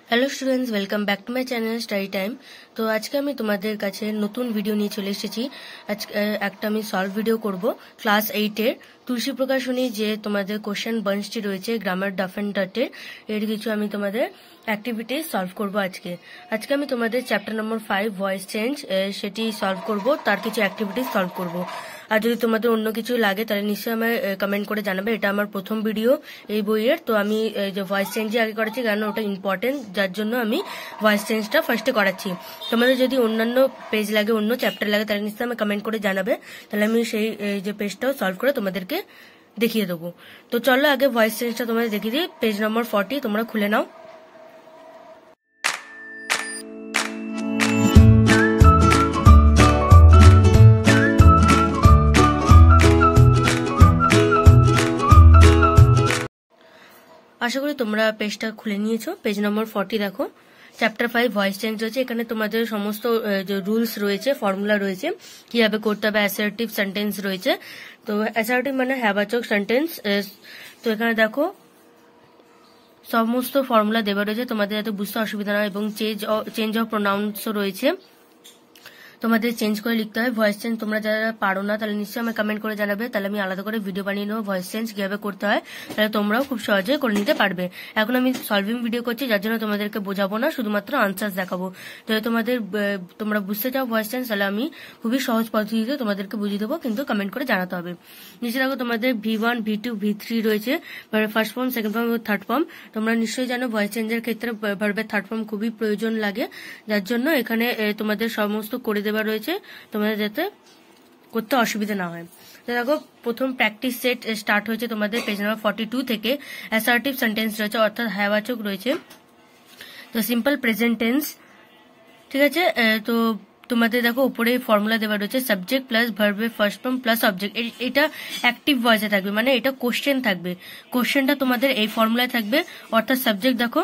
Hello students, welcome back to my channel study time. তো আজকে আমি তোমাদের কাছে নতুন ভিডিও নিয়ে চলে এসেছি। আজকে একটা আমি সলভ ভিডিও করব ক্লাস 8-এর তুলসী প্রকাশনী যে তোমাদের কোশ্চেন বাঞ্চটি রয়েছে গ্রামার ডাফ অ্যান্ড ডাটের, এর কিছু আমি তোমাদের অ্যাক্টিভিটি সলভ করব। আজকে আমি তোমাদের চ্যাপ্টার নম্বর 5 ভয়েস চেঞ্জ সেটি সলভ করব, তার কিছু অ্যাক্টিভিটি সলভ করব। আর যদি তোমাদের অন্য কিছু লাগে তাহলে নিশ্চয়ই আমায় কমেন্ট করে জানাবে। এটা আমার প্রথম ভিডিও এই বইয়ের, তো আমি যে ভয়েস চেঞ্জই আগে করাচ্ছি কারণ ওটা ইম্পর্টেন্ট, যার জন্য আমি ভয়েস চেঞ্জটা ফার্স্টে করাচ্ছি। তোমাদের যদি অন্যান্য পেজ লাগে, অন্য চ্যাপ্টার লাগে, তাহলে নিশ্চয়ই আমি কমেন্ট করে জানাবে, তাহলে আমি সেই যে পেজটাও সলভ করে তোমাদেরকে দেখিয়ে দেবো। তো চলো আগে ভয়েস চেঞ্জটা তোমাদের দেখিয়ে দিই। পেজ নম্বর 40 তোমরা খুলে নাও। আশা করি তোমরা পেজটা খুলে নিয়েছো। পেজ নম্বর 40 দেখো, চ্যাপ্টার 5 ভয়েস চেঞ্জ রয়েছে। এখানে তোমাদের সমস্ত যে রুলস রয়েছে, ফর্মুলা রয়েছে, কিভাবে করতে হবে, অ্যাসার্টিভ সেন্টেন্স রয়েছে। তো অ্যাসার্টিভ মানে হ্যাবাচক সেন্টেন্স। তো এখানে দেখো সমস্ত ফর্মুলা দেওয়া রয়েছে, তোমাদের যাতে বুঝতে অসুবিধা না, এবং চেঞ্জ অফ প্রোনাউন্সও রয়েছে, তোমাদের চেঞ্জ করে লিখতে হয়। ভয়েস চেঞ্জ তোমরা যারা পারো না তাহলে নিশ্চয়ই আমাকে কমেন্ট করে জানাবে, তাহলে আমি আলাদা করে ভিডিও বানিয়ে নেবো ভয়েস চেঞ্জ কিভাবে করতে হয়, তাহলে তোমরাও খুব সহজে করে নিতে পারবে। এখন আমি সলভিং ভিডিও করছি, যার জন্য তোমাদেরকে বোঝাবো না, শুধুমাত্র আনসার দেখাবো। যদি তোমরা বুঝতে চাও ভয়েস চেঞ্জ, তাহলে আমি খুবই সহজ পদ্ধতিতে তোমাদেরকে বুঝিয়ে দেবো, কিন্তু কমেন্ট করে জানাতে হবে। নিচে দেখো তোমাদের V1, V2, V3 রয়েছে, first form, second form, third form. তোমরা নিশ্চয়ই জানো ভয়েস চেঞ্জের ক্ষেত্রে ভার্বের থার্ড ফর্ম খুবই প্রয়োজন লাগে, যার জন্য এখানে তোমাদের সমস্ত করে দেওয়া রয়েছে, তোমাদের যাতে করতে অসুবিধা না হয়। তো দেখো প্রথম প্র্যাকটিস সেট স্টার্ট হয়েছে তোমাদের পেজ নাম্বার 42 থেকে। অ্যাসার্টিভ সেন্টেন্স রয়েছে, অর্থাৎ হ্যাবাচক রয়েছে। তো সিম্পল প্রেজেন্ট টেন্স, ঠিক আছে। তো তোমাদের দেখো উপরে ফর্মুলা দেওয়া রয়েছে, সাবজেক্ট প্লাস ভার্বের ফার্স্ট ফর্ম প্লাস অবজেক্ট। এটা অ্যাক্টিভ ভয়েসে থাকবে, মানে এটা কোশ্চেন থাকবে। কোশ্চেনটা তোমাদের এই ফর্মুলায় থাকবে, অর্থাৎ সাবজেক্ট দেখো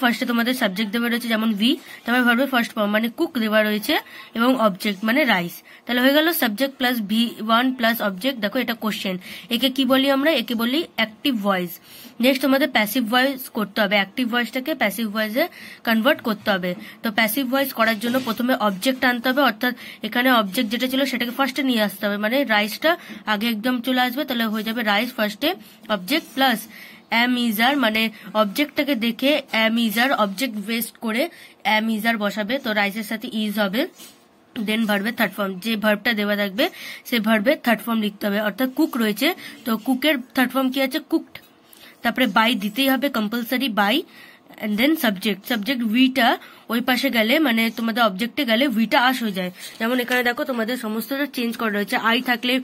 ফার্স্টে তোমাদের সাবজেক্ট দেওয়া রয়েছে যেমন ভি, তারপর ভার্বের ফার্স্ট ফর্ম মানে কুক দেওয়া রয়েছে, এবং অবজেক্ট মানে রাইস। তাহলে হয়ে গেল subject plus V1 plus object. দেখো এটা কোশ্চেন, একে কি বলি আমরা? একে বলি অ্যাক্টিভ ভয়েস। নেক্সট তোমাদের প্যাসিভ ভয়েস করতে হবে, অ্যাক্টিভ ভয়েসটাকে প্যাসিভ ভয়েসে কনভার্ট করতে হবে। তো প্যাসিভ ভয়েস করার জন্য প্রথমে অবজেক্ট আনতে হবে, অর্থাৎ এখানে অবজেক্ট যেটা ছিল সেটাকে ফার্স্টে নিয়ে আসতে হবে, মানে রাইসটা আগে একদম চলে আসবে, তাহলে হয়ে যাবে রাইস ফার্স্টে, অবজেক্ট প্লাস এম ইজার, মানে অবজেক্টটাকে দেখে এম ইজার, অবজেক্ট বেস্ট করে এম ইজার বসাবে, তো রাইসের সাথে ইজ হবে। দেন ভার্বের থার্ড ফর্ম, যে ভার্বটা দেওয়া থাকবে সেই ভার্বের থার্ড ফর্ম লিখতে হবে, অর্থাৎ কুক রয়েছে তো কুকের থার্ড ফর্ম কি আছে? কুকড। তারপরে বাই দিতেই হবে কম্পালসারি, বাই। এন্ড দেন সাবজেক্ট ভিটা ওই পাশে গেলে, মানে তোমাদের অবজেক্টে গেলে ভিটা আস হয়ে যায়। যেমন এখানে দেখো তোমাদের সমস্তটা চেঞ্জ করা রয়েছে। আই থাকলে,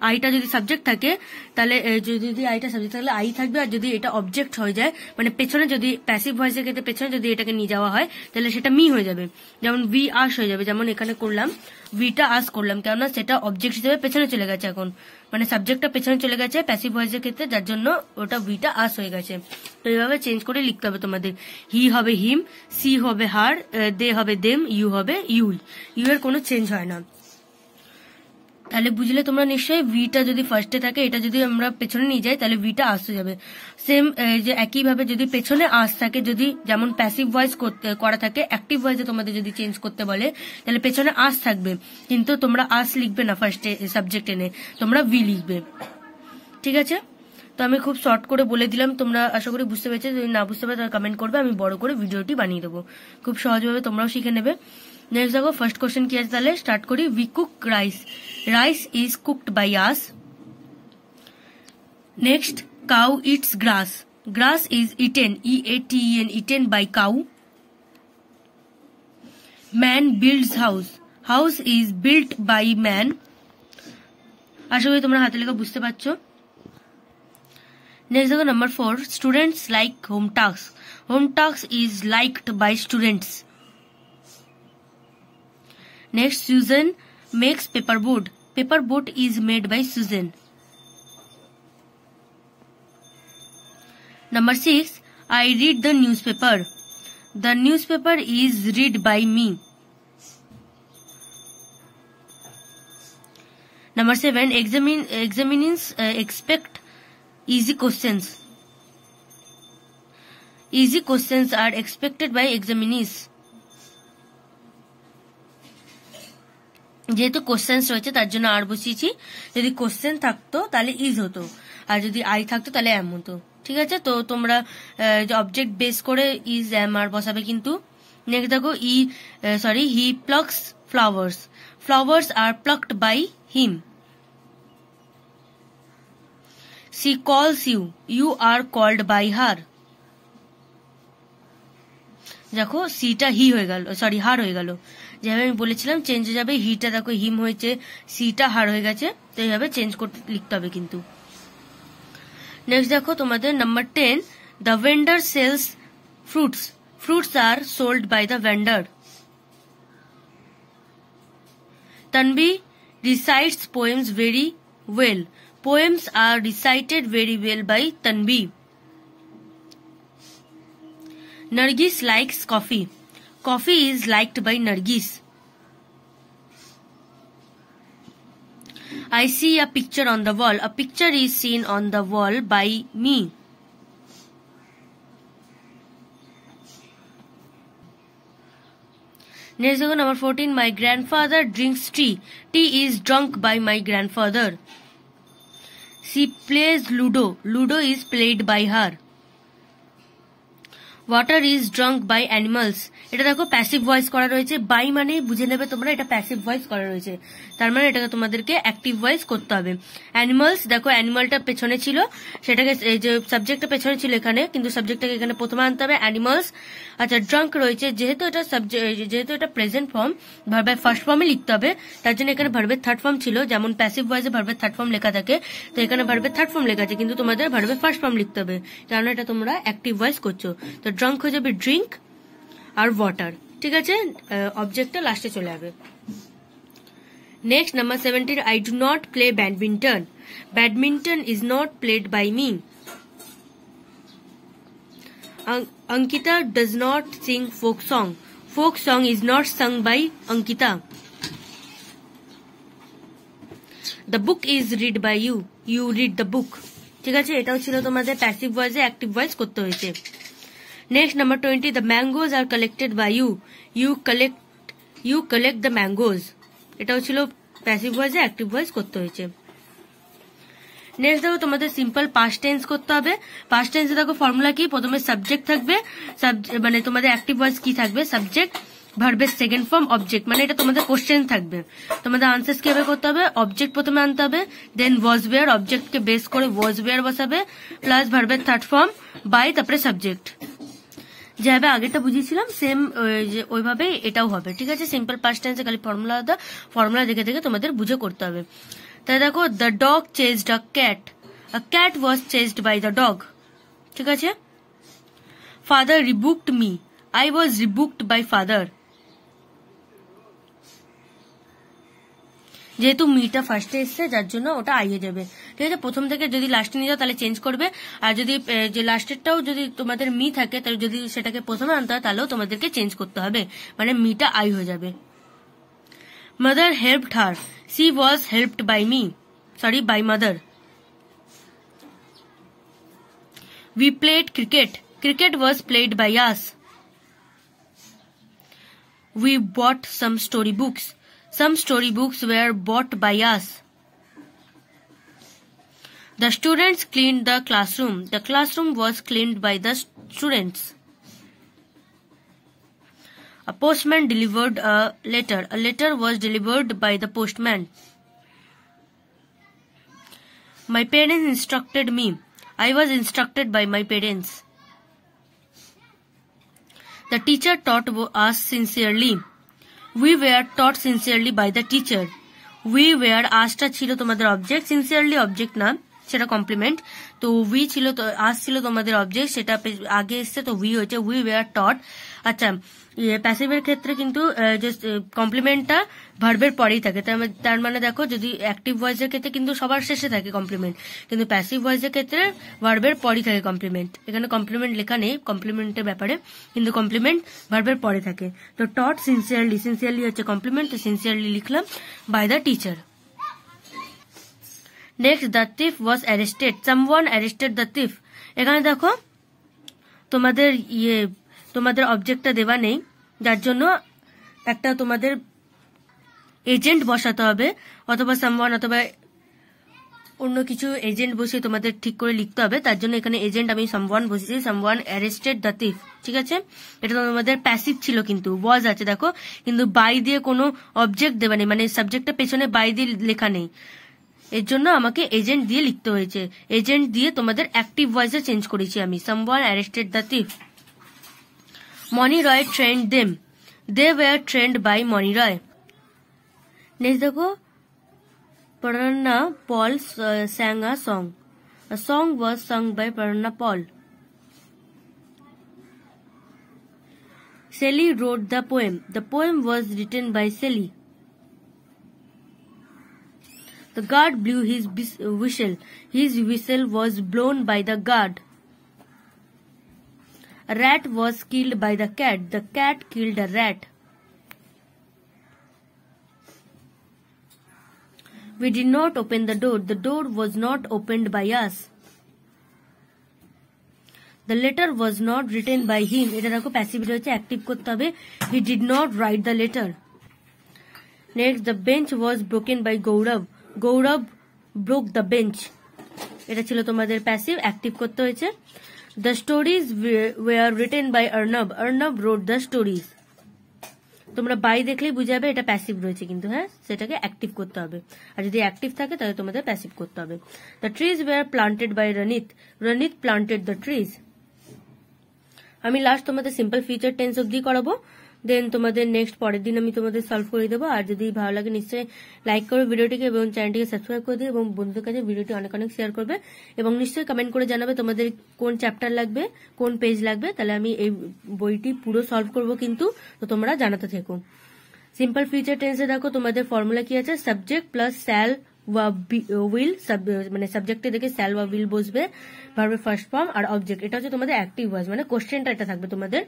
আইটা যদি সাবজেক্ট থাকে তাহলে যদি আইটা সাবজেক্ট থাকলে আই থাকবে, আর যদি এটা অবজেক্ট হয়ে যায় মানে পেছনে, যদি প্যাসিভ ভয়েসের ক্ষেত্রে পেছনে যদি এটাকে নিয়ে যাওয়া হয় তাহলে সেটা মি হয়ে যাবে, যেমন ভি আস হয়ে যাবে। যেমন এখানে করলাম ভিটা আস করলাম, কেননা সেটা অবজেক্ট হিসেবে পেছনে চলে গেছে, এখন মানে সাবজেক্টটা পেছনে চলে গেছে প্যাসিভ ভয়েসের ক্ষেত্রে, যার জন্য ওটা ভিটা আস হয়ে গেছে। তো এইভাবে চেঞ্জ করে লিখতে হবে তোমাদের। হি হবে হিম, সি হবে হার, দে হবে দেম, ইউ হবে ইউই। ইউ এর কোনো চেঞ্জ হয় না। তাহলে বুঝলে তোমরা নিশ্চয়ই, ভিটা যদি ফার্স্টে থাকে, এটা যদি আমরা পেছনে নিয়ে যাই তাহলে ভিটা আসতে যাবে। সেম যে একইভাবে যদি পেছনে আস থাকে, যদি যেমন প্যাসিভ ভয়েস করা থাকে, অ্যাক্টিভ ভয়েসে তোমাদের যদি চেঞ্জ করতে বলে তাহলে পেছনে আস থাকবে, কিন্তু তোমরা আস লিখবে না ফার্স্টে সাবজেক্ট এনে, তোমরা ভি লিখবে, ঠিক আছে। তো আমি খুব শর্ট করে বলে দিলাম, তোমরা আশা করি বুঝতে পেরেছো। যদি না বুঝতে পারো তাহলে কমেন্ট করবে, আমি বড় করে ভিডিওটি বানিয়ে দেবো, খুব সহজভাবে তোমরাও শিখে নেবে। নেক্সট দেখো ফার্স্ট কোশ্চেন কি আছে, তাহলে স্টার্ট করি। We cook rice, rice is cooked by us. Next, cow eats grass, grass is eaten, EATEN, eaten by cow. Man builds house, house is built by man. আশা করি তোমরা হাতে লেখা বুঝতে পারছো। নেক্সট দেখো number 4, students like home task, home task is liked by students. Next, Susan makes paper boat, paper boat is made by Susan. Number 6, I read the newspaper, the newspaper is read by me. Number 7, examiners expect easy questions, Easy questions are expected by examinees. যেহেতু questions রয়েছে তার জন্য আর বসিয়েছি, যদি question থাকতো তাহলে is হতো, আর যদি আই থাকতো তাহলে এম হতো। ঠিক আছে, তো তোমরা অবজেক্ট বেস করে ইজ এম আর বসাবে কিন্তু। নেক্সট দেখো he plucks flowers, flowers are plucked by him. She calls you, you are called by her. দেখো সিটা হি হয়ে গেল, সরি হার হয়ে গেল, যেভাবে আমি বলেছিলাম চেঞ্জ হয়ে যাবে। হিটা দেখো হিম হয়েছে, সিটা হার হয়ে গেছে, তো এইভাবে চেঞ্জ করতে লিখতে হবে কিন্তু। নেক্সট দেখো তোমাদের number 10, the vendor sells fruits, fruits are sold by the vendor. Tanvi recites poems very well, poems are recited very well by Tanvi. Nargis likes coffee, coffee is liked by Nargis. I see a picture on the wall, a picture is seen on the wall by me. Next number 14, my grandfather drinks tea, tea is drunk by my grandfather. She plays Ludo, Ludo is played by her. Water is drunk by animals, এটা দেখো passive voice করা রয়েছে, by মানে বুঝে নেবে তোমরা এটা passive voice করা রয়েছে, তার মানে এটাকে তোমাদেরকে অ্যাক্টিভ ভয়েস করতে হবে। অ্যানিমালস, দেখো অ্যানিমালটা পেছনে ছিল, সেটাকে এই যে সাবজেক্টটা পেছনে ছিল এখানে, কিন্তু সাবজেক্টটাকে এখানে প্রথমে আনতে হবে, অ্যানিমালস। আচ্ছা ড্রাঙ্ক রয়েছে, যেহেতু এটা প্রেজেন্ট ফর্ম, ভার্বের ফার্স্ট ফর্মে লিখতে হবে, তার জন্য এখানে ভার্বের থার্ড ফর্ম ছিল, যেমন প্যাসিভ ভয়েসে ভার্বের থার্ড ফর্ম লেখা থাকে, তো এখানে ভার্বের থার্ড ফর্ম লেখা আছে, কিন্তু তোমাদের ভার্বের ফার্স্ট ফর্ম লিখতে হবে, কারণ এটা তোমরা অ্যাক্টিভ ভয়েস করছো। তো ড্রাঙ্ক হয়ে যাবে ড্রিঙ্ক আর ওয়াটার। ঠিক আছে, অবজেক্টটা লাস্টে চলে যাবে। Next number 17, I do not play badminton, badminton is not played by me. Ankita does not sing folk song, folk song is not sung by Ankita. The book is read by you, you read the book. ঠিক আছে, এটাও ছিল তোমাদের passive ভয়েসে active voice করতে হয়েছে। Next number 20, the mangoes are collected by you, you collect the mangoes. এটাও ছিল passive ভয়েসে active voice করতে হয়েছে। নেক্সট দেখো তোমাদের সিম্পল পাস্ট টেন্স করতে হবে। পাস্ট টেন্সে দেখো ফর্মুলা কি, প্রথমে সাবজেক্ট থাকবে, মানে তোমাদের অ্যাক্টিভ ভয়েস কি থাকবে, সাবজেক্ট, ভার্বের সেকেন্ড ফর্ম, অবজেক্ট, মানে এটা তোমাদের কোশ্চেন থাকবে। তোমাদের আনসার কিভাবে করতে হবে, অবজেক্ট প্রথমে আনতে হবে, দেন ওয়াজ ওয়্যার, অবজেক্টকে বেস করে ওয়াজ ওয়্যার বসাবে, প্লাস ভার্বের থার্ড ফর্ম বাই, তারপরে সাবজেক্ট। যেভাবে আগেরটা বুঝিয়েছিলাম সেম ওইভাবে এটাও হবে। ঠিক আছে, সিম্পল পাস্ট টেন্সে খালি ফর্মুলা দেখে দেখে তোমাদের বুঝে করতে হবে। তাই দেখো, the dog chased a cat was chased by the dog. ঠিক আছে, father rebuked me, I was rebuked by father. যেহেতু মিটা ফার্স্টে এসছে যার জন্য ওটা আইয়ে যাবে। ঠিক আছে, প্রথম থেকে যদি লাস্টে নিয়ে যাও তাহলে চেঞ্জ করবে, আর যদি যে লাস্টেরটাও যদি তোমাদের মি থাকে তাহলে যদি সেটাকে প্রথমে আনতে হয় তাহলেও তোমাদেরকে চেঞ্জ করতে হবে, মানে মিটা আই হয়ে যাবে। Mother helped her, she was helped by me, sorry by mother. We played cricket, cricket was played by us. We bought some story books, some storybooks were bought by us. The students cleaned the classroom, the classroom was cleaned by the students. A postman delivered a letter was delivered by the postman. My parents instructed me, I was instructed by my parents. The teacher taught us sincerely, we were taught sincerely by the teacher. We were asked ছিল তোমাদের object, sincerely object না, সেটা complement. তো we ছিল, আস ছিল তোমাদের object, সেটা আগে এসছে, তো উই হয়েছে উই ওয়ার টট। আচ্ছা, প্যাসিভের ক্ষেত্রে কিন্তু যে কমপ্লিমেন্টটা ভার্বের পরেই থাকে, তার মানে দেখো যদি অ্যাক্টিভ ভয়েসের ক্ষেত্রে কিন্তু সবার শেষে থাকে কমপ্লিমেন্ট, কিন্তু প্যাসিভ ভয়েসের ক্ষেত্রে ভার্বের পরেই থাকে কমপ্লিমেন্ট। এখানে কমপ্লিমেন্ট লেখা নেই কমপ্লিমেন্টের ব্যাপারে, কিন্তু কমপ্লিমেন্ট ভার্বের পরে থাকে। তো টট সিনসিয়ারলি, সিনসিয়ারলি হচ্ছে কমপ্লিমেন্ট, তো সিনসিয়ারলি লিখলাম by the teacher. Next, the thief was arrested, someone arrested the thief। এখানে দেখো তোমাদের তোমাদের অবজেক্টটা দেওয়া নেই, যার জন্য একটা তোমাদের এজেন্ট বসাতে হবে, অথবা সামওয়ান অথবা অন্য কিছু এজেন্ট বসিয়ে তোমাদের ঠিক করে লিখতে হবে। তার জন্য এখানে এজেন্ট আমি সামওয়ান বসিয়েছি, সামওয়ান অ্যারেস্টেড দ্য থিফ। ঠিক আছে, এটা তোমাদের প্যাসিভ ছিল, কিন্তু ওয়াজ আছে দেখো, কিন্তু বাই দিয়ে কোনো অবজেক্ট দেওয়া নেই, মানে সাবজেক্টটা পেছনে বাই দিয়ে লেখা নেই। এর জন্য আমাকে এজেন্ট দিয়ে লিখতে হয়েছে। এজেন্ট দিয়ে তোমাদের অ্যাক্টিভ ভয়েসে চেঞ্জ করেছি আমি। Someone arrested the thief. Moni Roy trained them, they were trained by Moni Roy. Next দেখো, Paranna Paul sang a song. A song was sung by Paranna Paul. Sally wrote the poem. The poem was written by Sally. The guard blew his whistle. His whistle was blown by the guard. A rat was killed by the cat. The cat killed a rat. We did not open the door. The door was not opened by us. The letter was not written by him. এটা দেখো passive রয়েছে, active করতে হবে। He did not write the letter. Next, the bench was broken by Gaurav. Gaurav broke the bench. এটা ছিল তোমাদের passive, active করতে হয়েছে। The stories were written by Arnab. Arnab wrote the stories. তোমরা by দেখলেই বুঝে যাবে এটা প্যাসিভ রয়েছে, কিন্তু হ্যাঁ সেটাকে অ্যাক্টিভ করতে হবে, আর যদি অ্যাক্টিভ থাকে তাহলে তোমাদের প্যাসিভ করতে হবে। The trees were planted by Ranit. Ranit planted the trees. আমি লাস্ট তোমাদের সিম্পল ফিউচার টেন্স অবধি করাবো, দেন তোমাদের নেক্সট পরের দিন আমি তোমাদের সলভ করে দেবো। আর যদি ভালো লাগে নিশ্চয়ই লাইক করো ভিডিওটিকে এবং চ্যানেলটিকে সাবস্ক্রাইব করে দিও, এবং বন্ধুদের কাছে ভিডিওটি অনেক অনেক শেয়ার করবে, এবং নিশ্চয়ই কমেন্ট করে জানাবে তোমাদের কোন চ্যাপ্টার লাগবে, কোন পেজ লাগবে, তাহলে আমি এই বইটি পুরো সলভ করব, কিন্তু তো তোমরা জানাতে থেকো। সিম্পল ফিউচার টেন্সে দেখো তোমাদের ফর্মুলা কি আছে, সাবজেক্ট প্লাস শ্যাল বা উইল, মানে সাবজেক্টে দেখে শ্যাল বা উইল বসবে, ভার্বের ফার্স্ট ফর্ম, আর অবজেক্ট। এটা হচ্ছে তোমাদের অ্যাক্টিভ ভয়েস, মানে কোশ্চেনটা এটা থাকবে তোমাদের।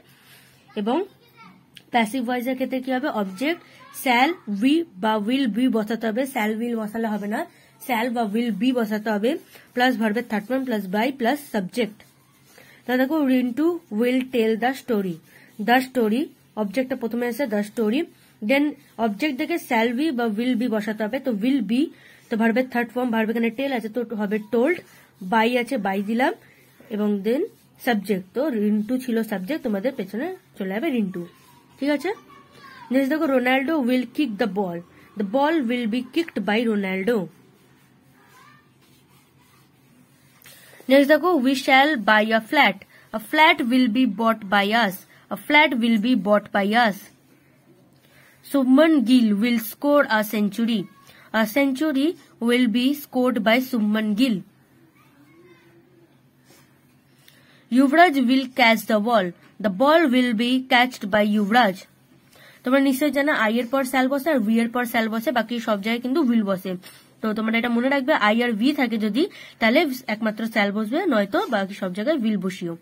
এবং প্যাসিভ ভয়েসের ক্ষেত্রে কি হবে, অবজেক্ট শ্যাল বি বা উইল বি বসাতে হবে, শ্যাল উইল বসালে হবে না, শ্যাল বা উইল বি বসাতে হবে, প্লাস ভার্বের third form plus by plus subject. তাহলে দেখো, Rintu will tell the story. The story অবজেক্টটা প্রথমে আসে, দ্য স্টোরি, দেন অবজেক্ট দেখে শ্যাল বি বা উইল বি বসাতে হবে, তো উইল বি, তো ভার্বের থার্ড ফর্ম, ভার্ব এখানে টেল আছে তো হবে টোল্ড, বাই আছে বাই দিলাম, এবং দেন সাবজেক্ট, তো রিন্টু ছিল সাবজেক্ট, তোমাদের পেছনে চলে যাবে রিন্টু। ঠিক আছে, নেক্সট দেখো, Ronaldo will kick the ball. The ball will be kicked by Ronaldo. Next দেখো, we shall buy a flat. A flat will be bought by us. A flat will be bought by us. Shubman Gill will score a century. A century will be scored by Shubman Gill. Yuvraj will catch the ball. The ball will be catched by Yuvraj. তোমরা নিশ্চয়ই জানো I এর পর shall বসে আর V এর পর shall বসে, বাকি সব জায়গায় কিন্তু উইল বসে। তো তোমরা এটা মনে রাখবে, আই আর ভি থাকে যদি, তাহলে একমাত্র স্যাল বসবে, নয়তো বাকি সব জায়গায় will বসিও।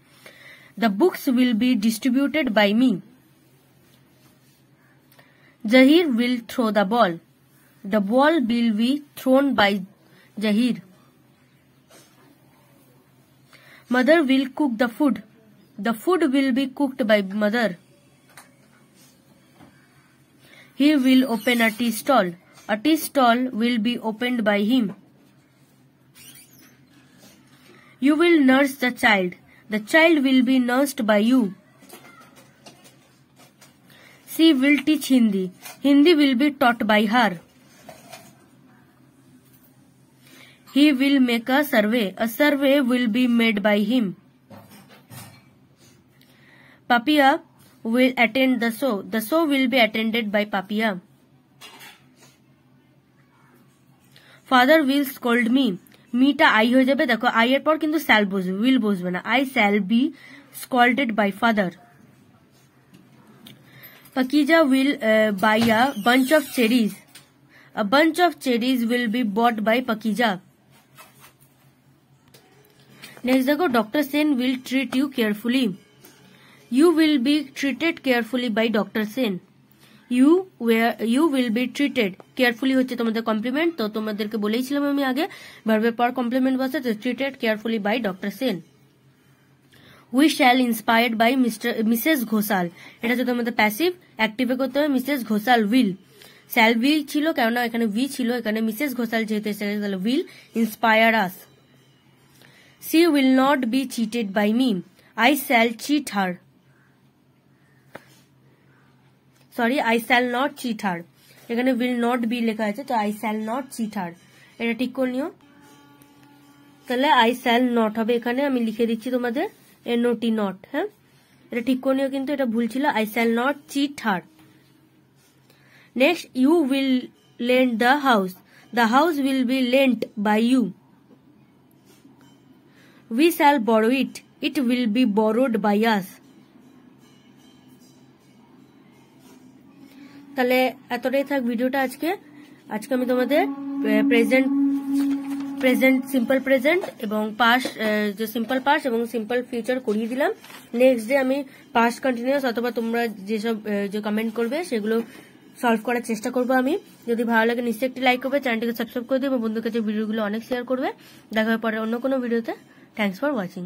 The books will be distributed by me. Zahir will throw the ball. The ball will be thrown by Zahir. Mother will cook the food. The food will be cooked by mother. He will open a tea stall. A tea stall will be opened by him. You will nurse the child. The child will be nursed by you. She will teach Hindi. Hindi will be taught by her. He will make a survey. A survey will be made by him. Papia will attend the show. The show will be attended by Papia. Father will scold me. মিটা I হয়ে যাবে, দেখো I এর পর কিন্তু shall বসবে, will বসবে না। I shall be scolded by father. Pakija will buy a bunch of cherries. A bunch of cherries will be bought by Pakija. Next দেখো, Dr. Sen will treat you carefully. You will be treated carefully by Dr. Sen. You will be treated carefully হচ্ছে তোমাদের complement, তো তোমাদেরকে বলেইছিলাম আমি আগে, ভার্বের পর complement বসে, তো treated carefully by Dr. Sen. We shall inspired by Mrs Ghoshal, এটা হচ্ছে তোমাদের প্যাসিভ। অ্যাক্টিভে করতে হবে Mrs Ghoshal will. Shall will ছিল, কেননা এখানে ভি ছিল, এখানে মিসেস ঘোষাল যেহেতু এসেছে তাহলে will inspire us. She will not be cheated by me, I shall cheat her, sorry I shall not cheat her, এখানে উইল নট বি লেখা আছে, তো I shall not cheat her, এটা ঠিক করে নিও। তাহলে আই শ্যাল নট হবে, এখানে আমি লিখে দিচ্ছি তোমাদের এনওটি নট, হ্যাঁ এটা ঠিক করে নিও, কিন্তু এটা ভুল ছিল, I shall not cheat her. Next, you will lend the house will be lent by you. We shall borrow it will be borrowed by us. তাহলে এতটাই থাক ভিডিওটা আজকে আমি তোমাদের প্রেজেন্ট সিম্পল প্রেজেন্ট এবং পাস্ট, যে সিম্পল পাস্ট এবং সিম্পল ফিউচার করিয়ে দিলাম। নেক্সট ডে আমি পাস্ট কন্টিনিউয়াস অথবা তোমরা যেসব যে কমেন্ট করবে সেগুলো সলভ করার চেষ্টা করবো আমি। যদি ভালো লাগে নিশ্চয়ই একটি লাইক করবে, চ্যানেলটিকে সাবস্ক্রাইব করে দেবে এবং বন্ধুর কাছে ভিডিওগুলো অনেক শেয়ার করবে। দেখা হবে পরে অন্য কোনো ভিডিওতে। Thanks for watching.